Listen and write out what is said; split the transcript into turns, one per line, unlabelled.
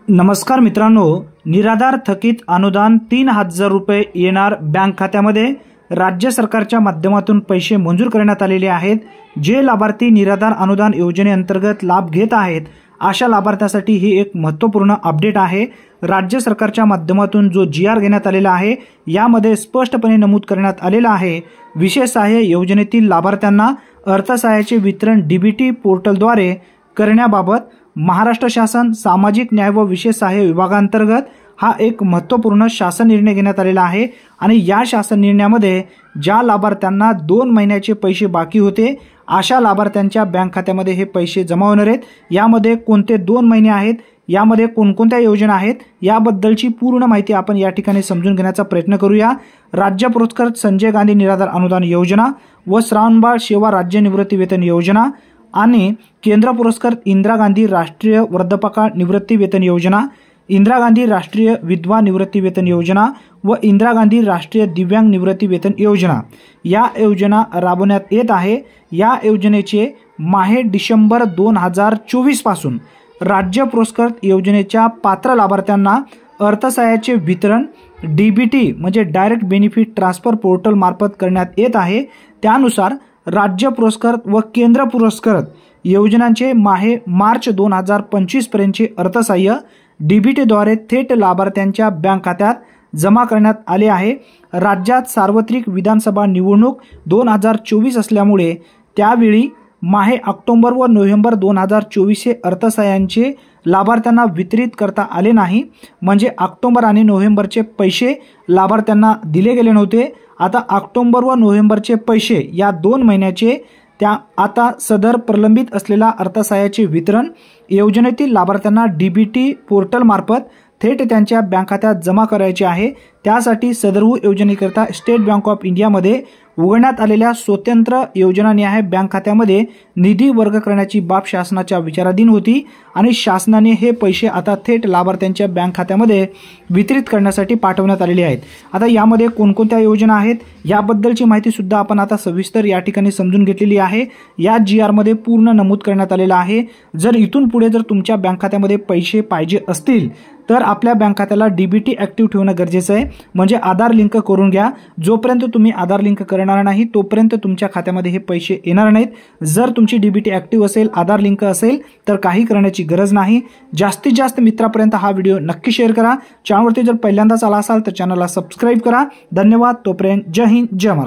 नमस्कार मित्रांनो, निराधार थकीत अनुदान 3,000 रुपये येणार बँक खात्यामध्ये। राज्य सरकारच्या माध्यमातून पैसे मंजूर करण्यात आलेले आहेत। जे लाभार्थी निराधार अनुदान योजनेअंतर्गत लाभ घेत आहेत अशा लाभार्थ्यांसाठी ही एक महत्त्वपूर्ण अपडेट आहे। राज्य सरकारच्या माध्यमातून जो जीआर घेण्यात आलेला आहे यामध्ये स्पष्टपणे नमूद करण्यात आलेला आहे, विशेष सहाय्य योजनेतील लाभार्थ्यांना अर्थसहाय्याचे वितरण डीबीटी पोर्टलद्वारे करण्याबाबत महाराष्ट्र शासन सामाजिक न्याय व विशेष सहाय्य विभागांतर्गत हा एक महत्त्वपूर्ण शासन निर्णय घेण्यात आलेला आहे। आणि या शासन निर्णयामध्ये ज्या लाभार्थ्यांना 2 महिन्याचे पैसे बाकी होते अशा लाभार्थ्यांच्या बँक खात्यामध्ये हे पैसे जमा होणार आहेत। यामध्ये कोणते 2 महिने आहेत, यामध्ये कोणकोणत्या योजना आहेत याबद्दलची पूर्ण माहिती आपण या ठिकाणी समजून घेण्याचा प्रयत्न करूया। राज्य पुरस्कृत संजय गांधी निराधार अनुदान योजना व श्रावणबाळ सेवा राज्य निवृत्ती वेतन योजना आणि केंद्र पुरस्कृत इंदिरा गांधी राष्ट्रीय वृद्धापकाळ निवृत्ती वेतन योजना, इंदिरा गांधी राष्ट्रीय विधवा निवृत्ती वेतन योजना व इंदिरा गांधी राष्ट्रीय दिव्यांग निवृत्ती वेतन योजना या योजना राबवण्यात येत आहे। या योजनेचे माहे डिसेंबर 2024 पासून राज्य पुरस्कृत योजनेच्या पात्र लाभार्थ्यांना अर्थसहाय्याचे वितरण डीबीटी म्हणजे डायरेक्ट बेनिफिट ट्रान्सफर पोर्टल मार्फत करण्यात येत आहे। त्यानुसार राज्य पुरस्कृत व केंद्र पुरस्कृत योजनांचे माहे मार्च 2025 पर्यंतचे अर्थसहाय्य डीबीटीद्वारे थेट लाभार्थ्यांच्या बँक खात्यात जमा करण्यात आले आहे। राज्यात सार्वत्रिक विधानसभा निवडणूक 2024 असल्यामुळे त्यावेळी माहे ऑक्टोबर व नोव्हेंबर 2024 हे अर्थसहाय्यांचे लाभार्थ्यांना वितरित करता आले नाही, म्हणजे ऑक्टोबर आणि नोव्हेंबरचे पैसे लाभार्थ्यांना दिले गेले नव्हते। आता ऑक्टोबर व नोव्हेंबरचे पैसे या 2 महिन्याचे त्या आता सदर प्रलंबित असलेला अर्थसहाय्याचे वितरण योजनेतील लाभार्थ्यांना डीबीटी पोर्टल मार्फत थेट त्यांच्या बँक खात्यात जमा करायचे आहे। त्यासाठी सदरहू योजनेकरता स्टेट बँक ऑफ इंडियामध्ये उघडण्यात आलेल्या स्वतंत्र योजनानिहाय बँक खात्यामध्ये निधी वर्ग करण्याची बाब शासनाच्या विचाराधीन होती आणि शासनाने हे पैसे आता थेट लाभार्थ्यांच्या बँक खात्यामध्ये वितरित करण्यासाठी पाठवण्यात आलेले आहेत। आता यामध्ये कोणकोणत्या योजना आहेत याबद्दलची माहिती सुद्धा आपण आता सविस्तर या ठिकाणी समजून घेतलेली आहे। या जीआर मध्ये पूर्ण नमूद करण्यात आलेला आहे। जर इथून पुढे जर तुमच्या बँक खात्यामध्ये पैसे पाहिजे असतील तर आपल्या बँक खात्याला डीबीटी ऍक्टिव्ह ठेवणं गरजेचं आहे, म्हणजे आधार लिंक करून घ्या। जोपर्यंत तुम्ही आधार लिंक करणार नाही तोपर्यंत तुमच्या खात्यामध्ये हे पैसे येणार नाहीत। जर तुमची डीबीटी ऍक्टिव्ह असेल, आधार लिंक असेल तर काही करण्याची गरज नाही। जास्तीत जास्त मित्रांपर्यंत हा व्हिडिओ नक्की शेअर करा। चॅनलवरती जर पहिल्यांदाच आला असाल तर चॅनलला सबस्क्राइब करा। धन्यवाद। तोपर्यंत जय हिंद, जय महाराष्ट्र।